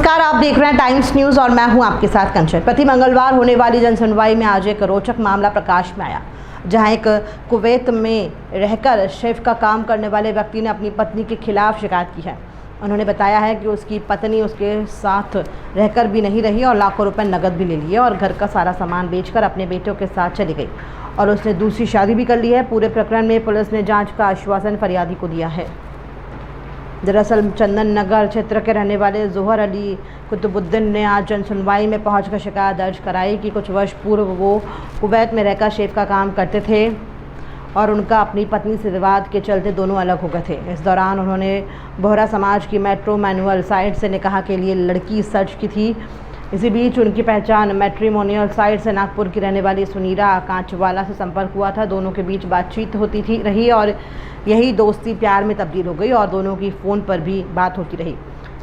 नमस्कार, आप देख रहे हैं टाइम्स न्यूज और मैं हूं आपके साथ कंचन। प्रति मंगलवार होने वाली जनसुनवाई में आज एक रोचक मामला प्रकाश में आया, जहां एक कुवैत में रहकर शेफ का काम करने वाले व्यक्ति ने अपनी पत्नी के खिलाफ शिकायत की है। उन्होंने बताया है कि उसकी पत्नी उसके साथ रहकर भी नहीं रही और लाखों रुपए नकद भी ले लिए और घर का सारा सामान बेचकर अपने बेटों के साथ चली गई और उसने दूसरी शादी भी कर ली है। पूरे प्रकरण में पुलिस ने जाँच का आश्वासन फरियादी को दिया है। दरअसल चंदन नगर क्षेत्र के रहने वाले जोहर अली कुतुबुद्दीन ने आज जनसुनवाई में पहुंचकर शिकायत दर्ज कराई कि कुछ वर्ष पूर्व वो कुवैत में रहकर शेफ का काम करते थे और उनका अपनी पत्नी से विवाद के चलते दोनों अलग हो गए थे। इस दौरान उन्होंने बोहरा समाज की मेट्रो मैनुअल साइट से निकाह के लिए लड़की सर्च की थी। इसी बीच उनकी पहचान मैट्रिमोनियल साइट से नागपुर की रहने वाली सुनीरा कांचवाला से संपर्क हुआ था। दोनों के बीच बातचीत होती रही और यही दोस्ती प्यार में तब्दील हो गई और दोनों की फ़ोन पर भी बात होती रही।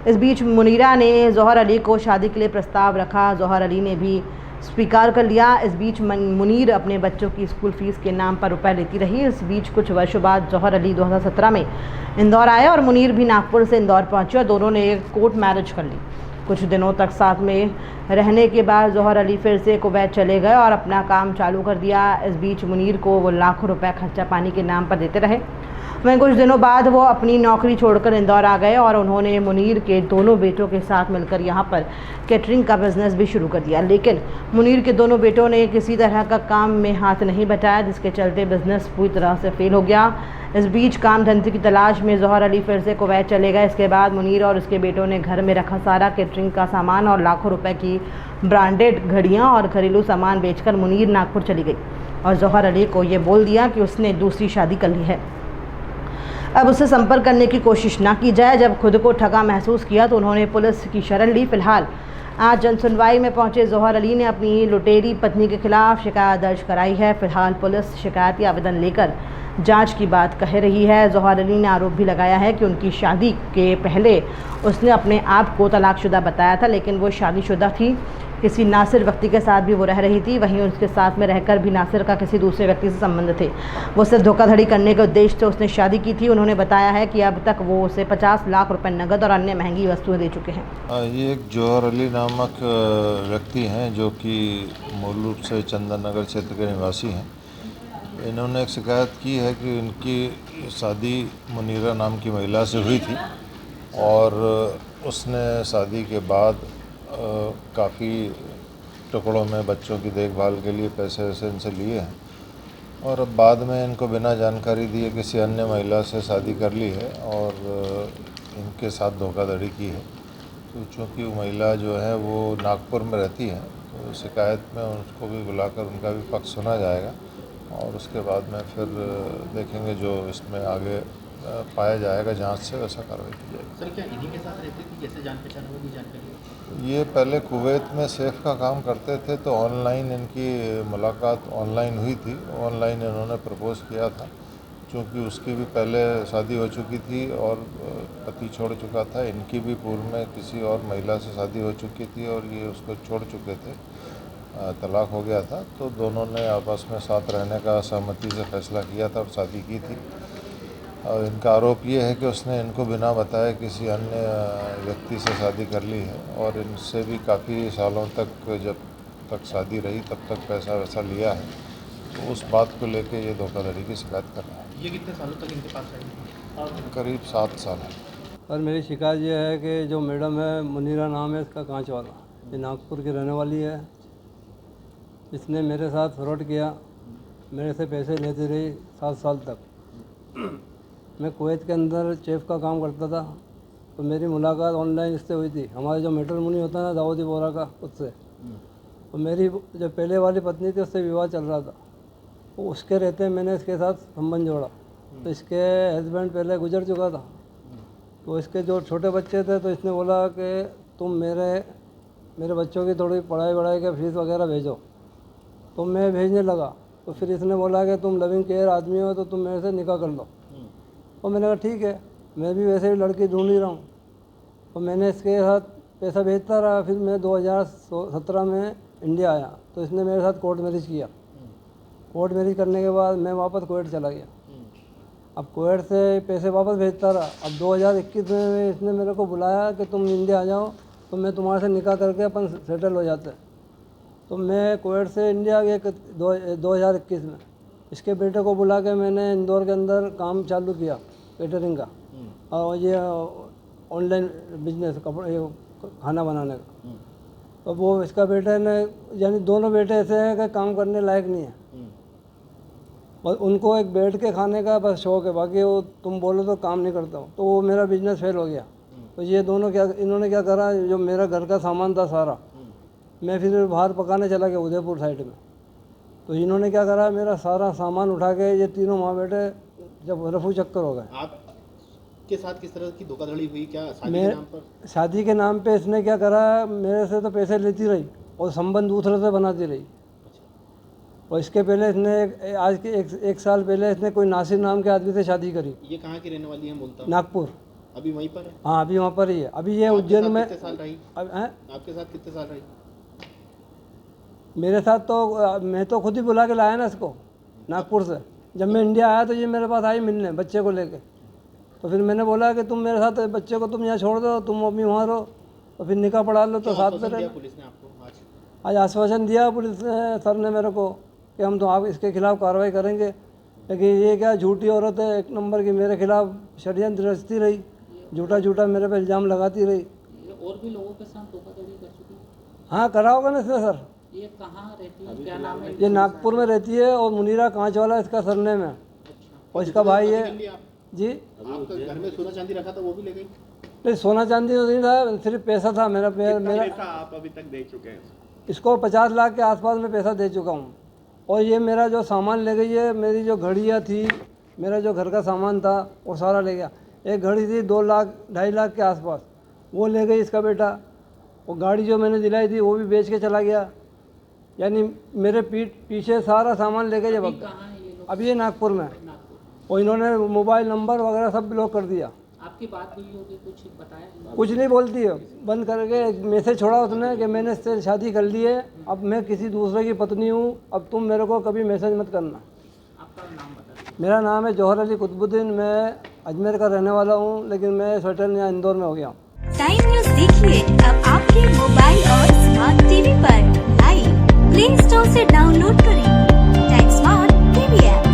इस बीच मुनीरा ने जोहर अली को शादी के लिए प्रस्ताव रखा। जोहर अली ने भी स्वीकार कर लिया। इस बीच मुनीर अपने बच्चों की स्कूल फीस के नाम पर रुपए लेती रही। इस बीच कुछ वर्षों बाद जोहर अली 2017 में इंदौर आए और मुनीर भी नागपुर से इंदौर पहुंचे और दोनों ने एक कोर्ट मैरिज कर ली। कुछ दिनों तक साथ में रहने के बाद जोहर अली फिर से कुवैत चले गए और अपना काम चालू कर दिया। इस बीच मुनीर को वो लाखों रुपए खर्चा पानी के नाम पर देते रहे। वहीं कुछ दिनों बाद वो अपनी नौकरी छोड़कर इंदौर आ गए और उन्होंने मुनीर के दोनों बेटों के साथ मिलकर यहाँ पर कैटरिंग का बिजनेस भी शुरू कर दिया। लेकिन मुनीर के दोनों बेटों ने किसी तरह का काम में हाथ नहीं बटाया, जिसके चलते बिजनेस पूरी तरह से फेल हो गया। इस बीच काम धंधे की तलाश में जोहर अली फिर से कुवैत चले गए। इसके बाद मुनीर और उसके बेटों ने घर में रखा सारा कैटरिंग का सामान और लाखों रुपए की ब्रांडेड घड़ियां और घरेलू सामान बेचकर मुनीर नागपुर चली गई और जोहर अली को ये बोल दिया कि उसने दूसरी शादी कर ली है, अब उससे संपर्क करने की कोशिश ना की जाए। जब खुद को ठगा महसूस किया तो उन्होंने पुलिस की शरण ली। फिलहाल आज जनसुनवाई में पहुंचे जोहर अली ने अपनी लुटेरी पत्नी के खिलाफ शिकायत दर्ज कराई है। फिलहाल पुलिस शिकायती आवेदन लेकर जांच की बात कह रही है। जोहर अली ने आरोप भी लगाया है कि उनकी शादी के पहले उसने अपने आप को तलाकशुदा बताया था, लेकिन वो शादीशुदा थी। किसी नासिर व्यक्ति के साथ भी वो रह रही थी। वहीं उसके साथ में रहकर भी नासिर का किसी दूसरे व्यक्ति से संबंध थे। वो सिर्फ धोखाधड़ी करने के उद्देश्य से उसने शादी की थी। उन्होंने बताया है कि अब तक वो उसे 50 लाख रुपए नकद और अन्य महंगी वस्तुएं दे चुके हैं। ये एक जोहर अली नामक व्यक्ति हैं जो कि मूल रूप से चंदन नगर क्षेत्र के निवासी हैं। इन्होंने एक शिकायत की है कि उनकी शादी मुनीरा नाम की महिला से हुई थी और उसने शादी के बाद काफ़ी टुकड़ों में बच्चों की देखभाल के लिए पैसे वैसे इनसे लिए हैं और अब बाद में इनको बिना जानकारी दिए किसी अन्य महिला से शादी कर ली है और इनके साथ धोखाधड़ी की है। तो चूँकि वो महिला जो है वो नागपुर में रहती है, तो शिकायत में उसको भी बुलाकर उनका भी पक्ष सुना जाएगा और उसके बाद में फिर देखेंगे जो इसमें आगे पाया जाएगा जांच से वैसा कार्रवाई की जाएगी। सर, क्या इन्हीं के साथ रहती थी? कैसे जान पहचान होगी जानकारी? ये पहले कुवैत में शेफ का काम करते थे, तो ऑनलाइन इनकी मुलाकात ऑनलाइन हुई थी। ऑनलाइन इन्होंने प्रपोज़ किया था। चूँकि उसकी भी पहले शादी हो चुकी थी और पति छोड़ चुका था, इनकी भी पूर्व में किसी और महिला से शादी हो चुकी थी और ये उसको छोड़ चुके थे, तलाक हो गया था। तो दोनों ने आपस में साथ रहने का सहमति से फैसला किया था और शादी की थी। और इनका आरोप ये है कि उसने इनको बिना बताए किसी अन्य व्यक्ति से शादी कर ली है और इनसे भी काफ़ी सालों तक, जब तक शादी रही तब तक पैसा वैसा लिया है। तो उस बात को लेके ये धोखाधड़ी की शिकायत कर रहा है। ये कितने सालों तक इनके पास रही? करीब 7 साल है। और मेरी शिकायत ये है कि जो मैडम है, मुनीरा नाम है इसका, कांचवाला, ये नागपुर की रहने वाली है। इसने मेरे साथ फ्रॉड किया, मेरे से पैसे लेती रही 7 साल तक। मैं कुवैत के अंदर शेफ का काम करता था, तो मेरी मुलाकात ऑनलाइन इससे हुई थी। हमारे जो मैट्रिमोनी होता है ना, दाऊदी बोरा का, उससे। तो मेरी जो पहले वाली पत्नी थी उससे विवाह चल रहा था, तो उसके रहते मैंने इसके साथ संबंध जोड़ा। तो इसके हस्बैंड पहले गुजर चुका था, तो इसके जो छोटे बच्चे थे, तो इसने बोला कि तुम मेरे बच्चों की थोड़ी पढ़ाई के फीस वगैरह भेजो। तो मैं भेजने लगा, तो फिर इसने बोला कि तुम लविंग केयर आदमी हो, तो तुम मेरे से निकाह कर लो। तो मैंने कहा ठीक है, मैं भी वैसे ही लड़की ढूंढ ही रहा हूँ। तो मैंने इसके साथ पैसा भेजता रहा। फिर मैं 2017 में इंडिया आया, तो इसने मेरे साथ कोर्ट मैरिज किया। कोर्ट मैरिज करने के बाद मैं वापस कुवैत चला गया। अब कुवैत से पैसे वापस भेजता रहा। अब 2021 में इसने मेरे को बुलाया कि तुम इंडिया आ जाओ, तो मैं तुम्हारे से निकाह करके अपन सेटल हो जाते। तो मैं कुवैत से इंडिया गया 2021 में। इसके बेटे को बुला के मैंने इंदौर के अंदर काम चालू किया केटरिंग का, और ये ऑनलाइन बिजनेस कपड़े ये खाना बनाने का। तो वो इसका बेटे ने, यानी दोनों बेटे ऐसे हैं कि काम करने लायक नहीं है, और उनको एक बैठ के खाने का बस शौक है, बाकी वो तुम बोलो तो काम नहीं करता हूँ। तो वो मेरा बिजनेस फेल हो गया। तो ये दोनों इन्होंने क्या करा, जो मेरा घर का सामान था सारा, मैं फिर बाहर पकाने चला गया उदयपुर साइड में। तो इन्होंने क्या करा, मेरा सारा सामान उठा के ये तीनों माँ बेटे जब रफू चक्कर हो गए। आपके साथ किस तरह की धोखाधड़ी हुई, क्या शादी के नाम पर? शादी के नाम पे इसने क्या करा, मेरे से तो पैसे लेती रही और संबंध दूसरे से बनाती रही। और इसके पहले इसने आज के एक साल पहले इसने कोई नासिर नाम के आदमी से शादी करी। ये कहाँ की रहने वाली है बोलता? नागपुर। अभी वहीं पर है? हाँ, अभी वहाँ पर ही है। अभी ये उज्जैन में। कितने साल रही? आपके साथ कितने साल रही? मेरे साथ तो मैं तो खुद ही बुला के लाया ना इसको नागपुर से। जब मैं इंडिया आया तो ये मेरे पास आई मिलने बच्चे को लेके। तो फिर मैंने बोला कि तुम मेरे साथ बच्चे को तुम यहाँ छोड़ दो, तुम अभी वहाँ रहो, तो फिर निकाह पढ़ा लो, तो साथ में रहे। पुलिस ने आपको आज आश्वासन दिया पुलिस ने, सर ने मेरे को, कि हम तो आप इसके खिलाफ़ कार्रवाई करेंगे। लेकिन ये क्या झूठी औरत है एक नंबर की, मेरे खिलाफ़ षड्यंत्र रचती रही, झूठा मेरे पे इल्ज़ाम लगाती रही। और भी लोगों के साथ धोखाधड़ी कर चुकी है? हाँ, करा होगा ना इसने सर। ये कहाँ रहती है, क्या नाम है? ये नागपुर में रहती है, और मुनीरा कांचवाला इसका सरनेम है। और इसका भाई है जी। आपका घर में सोना चांदी रखा था, वो भी ले गई? नहीं, सोना चांदी तो नहीं था, सिर्फ पैसा था मेरा। आप अभी तक दे चुके हैं? इसको 50 लाख के आसपास में पैसा दे चुका हूँ। और ये मेरा जो सामान ले गई है, मेरी जो घड़ियाँ थी, मेरा जो घर का सामान था वो सारा ले गया। एक घड़ी थी 2 लाख 2.5 लाख के आसपास, वो ले गई इसका बेटा। वो गाड़ी जो मैंने दिलाई थी वो भी बेच के चला गया। यानी मेरे पीछे सारा सामान ले गए। जब अभी ये नागपुर में, और इन्होंने मोबाइल नंबर वगैरह सब ब्लॉक कर दिया। आपकी बात हुई होगी, कुछ बताया? कुछ नहीं बोलती है, बंद करके मैसेज छोड़ा उसने कि मैंने इससे शादी कर ली है, अब मैं किसी दूसरे की पत्नी हूँ, अब तुम मेरे को कभी मैसेज मत करना। आपका नाम बता? मेरा नाम है जौहर अली कुतुबुद्दीन। मैं अजमेर का रहने वाला हूँ, लेकिन मैं सेटल यहाँ इंदौर में हो गया हूँ। टाइम न्यूज़ देखिए अब आपके मोबाइल और स्मार्ट टीवी पर। लाइव प्ले स्टोर से डाउनलोड करें टाइम स्मार्ट टीवी ऐप।